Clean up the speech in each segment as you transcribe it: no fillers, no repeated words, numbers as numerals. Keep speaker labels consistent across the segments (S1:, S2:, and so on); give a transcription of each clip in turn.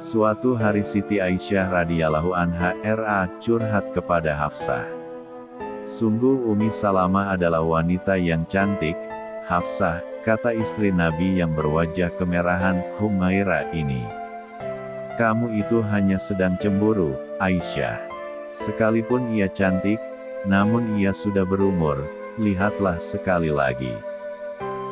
S1: Suatu hari Siti Aisyah radhiyallahu anha curhat kepada Hafsah. Sungguh Umi Salamah adalah wanita yang cantik, Hafsah, kata istri Nabi yang berwajah kemerahan, Humaira ini. Kamu itu hanya sedang cemburu, Aisyah. Sekalipun ia cantik, namun ia sudah berumur, lihatlah sekali lagi.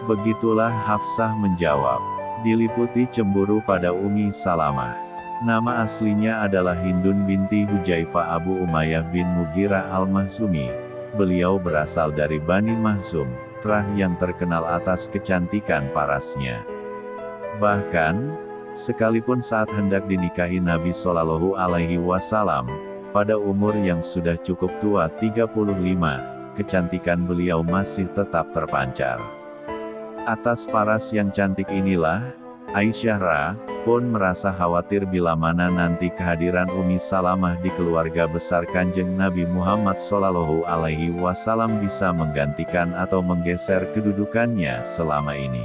S1: Begitulah Hafsah menjawab. Diliputi cemburu pada Umi Salamah. Nama aslinya adalah Hindun binti Hujaifah Abu Umayyah bin Mughirah al-Makhzumi. Beliau berasal dari Bani Makhzum, trah yang terkenal atas kecantikan parasnya. Bahkan, sekalipun saat hendak dinikahi Nabi Shallallahu Alaihi Wasallam, pada umur yang sudah cukup tua 35, kecantikan beliau masih tetap terpancar. Atas paras yang cantik inilah, Aisyah pun merasa khawatir bila mana nanti kehadiran Umi Salamah di keluarga besar Kanjeng Nabi Muhammad Shallallahu Alaihi Wasallam bisa menggantikan atau menggeser kedudukannya selama ini.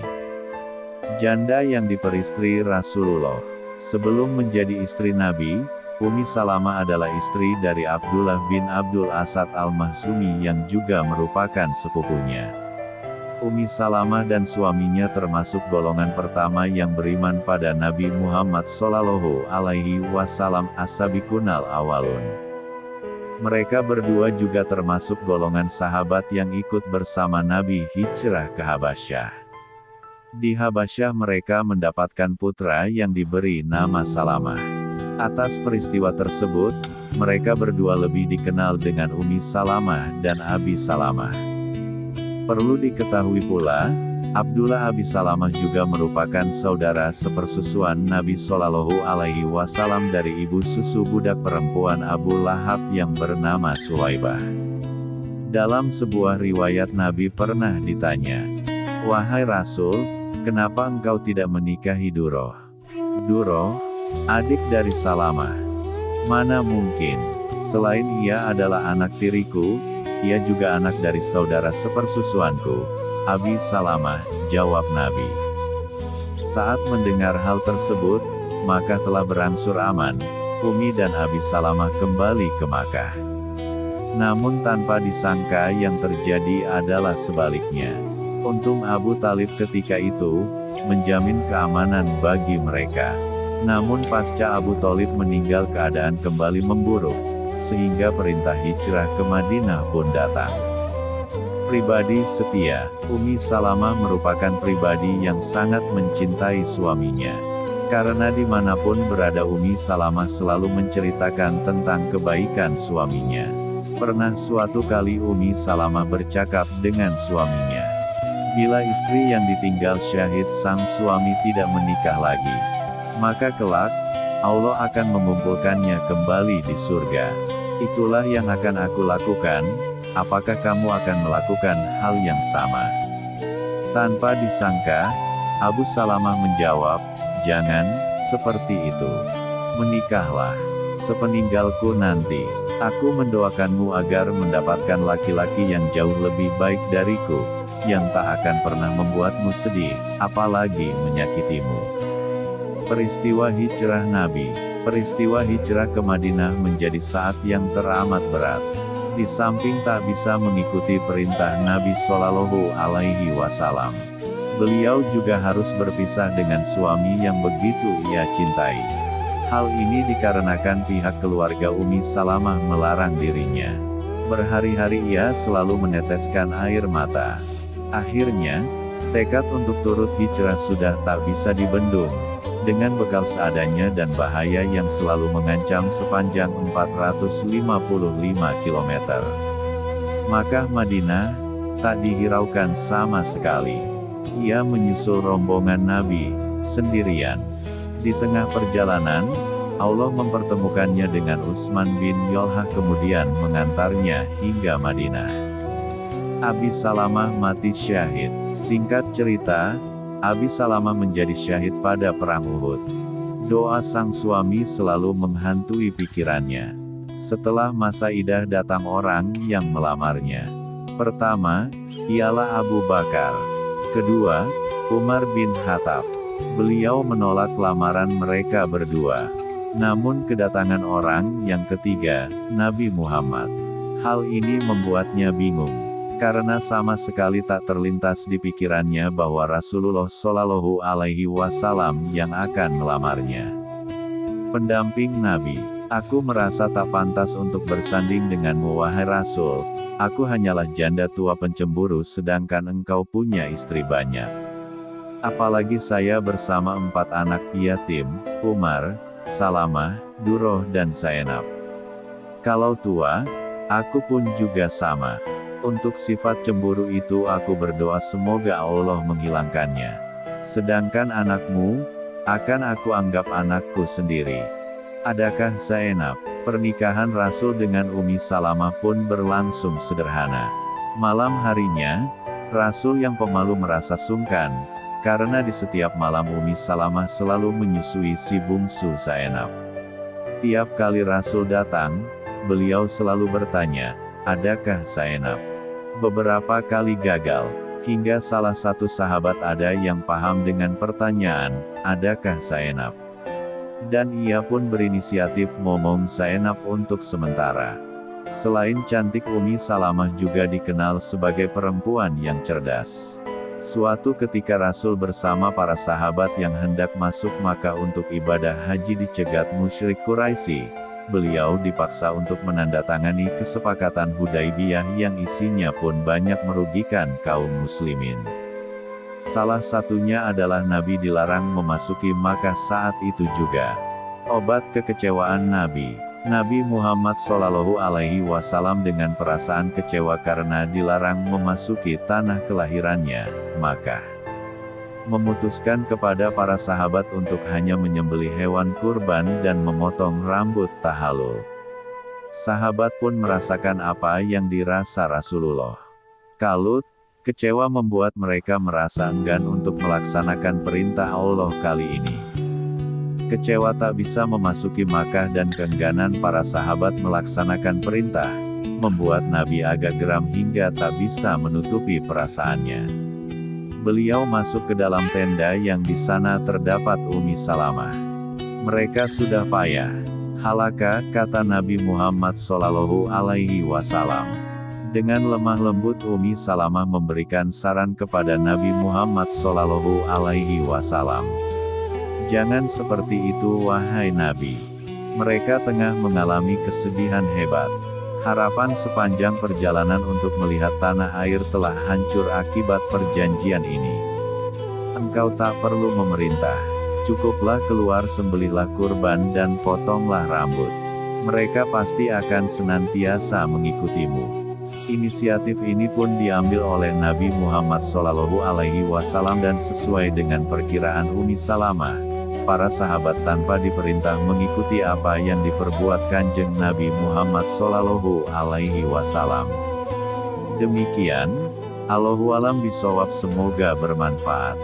S1: Janda yang diperistri Rasulullah. Sebelum menjadi istri Nabi, Umi Salamah adalah istri dari Abdullah bin Abdul Asad al-Makhzumi yang juga merupakan sepupunya. Umi Salamah dan suaminya termasuk golongan pertama yang beriman pada Nabi Muhammad Shallallahu Alaihi Wasallam as-sabiqunal awalun. Mereka berdua juga termasuk golongan sahabat yang ikut bersama Nabi hijrah ke Habasyah. Di Habasyah mereka mendapatkan putra yang diberi nama Salamah. Atas peristiwa tersebut, mereka berdua lebih dikenal dengan Umi Salamah dan Abi Salamah. Perlu diketahui pula, Abdullah Abi Salamah juga merupakan saudara sepersusuan Nabi Shallallahu Alaihi Wasallam dari ibu susu budak perempuan Abu Lahab yang bernama Sulaibah. Dalam sebuah riwayat Nabi pernah ditanya, "Wahai Rasul, kenapa engkau tidak menikahi Duroh?" "Duroh, adik dari Salamah. Mana mungkin, selain ia adalah anak tiriku, ia juga anak dari saudara sepersusuanku, Abi Salamah," jawab Nabi. Saat mendengar hal tersebut, maka telah berangsur aman, Umi dan Abi Salamah kembali ke Makkah. Namun tanpa disangka yang terjadi adalah sebaliknya. Untung Abu Thalib ketika itu, menjamin keamanan bagi mereka. Namun pasca Abu Thalib meninggal keadaan kembali memburuk, sehingga perintah hijrah ke Madinah pun datang. Pribadi setia, Umi Salamah merupakan pribadi yang sangat mencintai suaminya. Karena dimanapun berada Umi Salamah selalu menceritakan tentang kebaikan suaminya. Pernah suatu kali Umi Salamah bercakap dengan suaminya. Bila istri yang ditinggal syahid sang suami tidak menikah lagi, maka kelak, Allah akan mengumpulkannya kembali di surga. Itulah yang akan aku lakukan, apakah kamu akan melakukan hal yang sama? Tanpa disangka, Abu Salamah menjawab, "Jangan, seperti itu. Menikahlah. Sepeninggalku nanti, aku mendoakanmu agar mendapatkan laki-laki yang jauh lebih baik dariku, yang tak akan pernah membuatmu sedih, apalagi menyakitimu." Peristiwa hijrah Nabi. Peristiwa hijrah ke Madinah menjadi saat yang teramat berat. Di samping tak bisa mengikuti perintah Nabi Shallallahu Alaihi Wasallam, beliau juga harus berpisah dengan suami yang begitu ia cintai. Hal ini dikarenakan pihak keluarga Umi Salamah melarang dirinya. Berhari-hari ia selalu meneteskan air mata. Akhirnya, tekad untuk turut hijrah sudah tak bisa dibendung. Dengan bekal seadanya dan bahaya yang selalu mengancam sepanjang 455 km. Makkah Madinah, tak dihiraukan sama sekali. Ia menyusul rombongan Nabi, sendirian. Di tengah perjalanan, Allah mempertemukannya dengan Utsman bin Yolhah kemudian mengantarnya hingga Madinah. Abi Salamah mati syahid. Singkat cerita, Abi Salamah menjadi syahid pada perang Uhud. Doa sang suami selalu menghantui pikirannya. Setelah masa idah datang orang yang melamarnya. Pertama, ialah Abu Bakar. Kedua, Umar bin Khattab. Beliau menolak lamaran mereka berdua. Namun kedatangan orang yang ketiga, Nabi Muhammad. Hal ini membuatnya bingung, karena sama sekali tak terlintas di pikirannya bahwa Rasulullah Shallallahu Alaihi Wasallam yang akan melamarnya. Pendamping Nabi, aku merasa tak pantas untuk bersanding denganmu wahai Rasul, aku hanyalah janda tua pencemburu sedangkan engkau punya istri banyak. Apalagi saya bersama 4 anak yatim, Umar, Salamah, Duroh dan Zainab. Kalau tua, aku pun juga sama. Untuk sifat cemburu itu aku berdoa semoga Allah menghilangkannya. Sedangkan anakmu, akan aku anggap anakku sendiri. Adakah Zainab? Pernikahan Rasul dengan Ummi Salamah pun berlangsung sederhana. Malam harinya, Rasul yang pemalu merasa sungkan, karena di setiap malam Ummi Salamah selalu menyusui si bungsu Zainab. Tiap kali Rasul datang, beliau selalu bertanya, adakah Zainab? Beberapa kali gagal, hingga salah satu sahabat ada yang paham dengan pertanyaan, adakah Zainab? Dan ia pun berinisiatif ngomong Zainab untuk sementara. Selain cantik, Ummi Salamah juga dikenal sebagai perempuan yang cerdas. Suatu ketika Rasul bersama para sahabat yang hendak masuk Makkah untuk ibadah haji dicegat musyrik Quraisy. Beliau dipaksa untuk menandatangani kesepakatan Hudaibiyah yang isinya pun banyak merugikan kaum muslimin. Salah satunya adalah Nabi dilarang memasuki Makkah saat itu juga. Obat kekecewaan Nabi Muhammad Shallallahu Alaihi Wasallam dengan perasaan kecewa karena dilarang memasuki tanah kelahirannya, Makkah. Memutuskan kepada para sahabat untuk hanya menyembelih hewan kurban dan memotong rambut tahallul. Sahabat pun merasakan apa yang dirasa Rasulullah. Kalut, kecewa membuat mereka merasa enggan untuk melaksanakan perintah Allah kali ini. Kecewa tak bisa memasuki Makkah dan keengganan para sahabat melaksanakan perintah, membuat Nabi agak geram hingga tak bisa menutupi perasaannya. Beliau masuk ke dalam tenda yang di sana terdapat Ummi Salamah. Mereka sudah payah. Halaka, kata Nabi Muhammad Shallallahu Alaihi Wasallam. Dengan lemah lembut Ummi Salamah memberikan saran kepada Nabi Muhammad Shallallahu Alaihi Wasallam. Jangan seperti itu wahai Nabi. Mereka tengah mengalami kesedihan hebat. Harapan sepanjang perjalanan untuk melihat tanah air telah hancur akibat perjanjian ini. Engkau tak perlu memerintah. Cukuplah keluar sembelihlah kurban dan potonglah rambut. Mereka pasti akan senantiasa mengikutimu. Inisiatif ini pun diambil oleh Nabi Muhammad Shallallahu Alaihi Wasallam dan sesuai dengan perkiraan Ummi Salamah. Para sahabat tanpa diperintah mengikuti apa yang diperbuat Kanjeng Nabi Muhammad Shallallahu Alaihi Wasallam. Demikian, Allahu a'lam bishawab, semoga bermanfaat.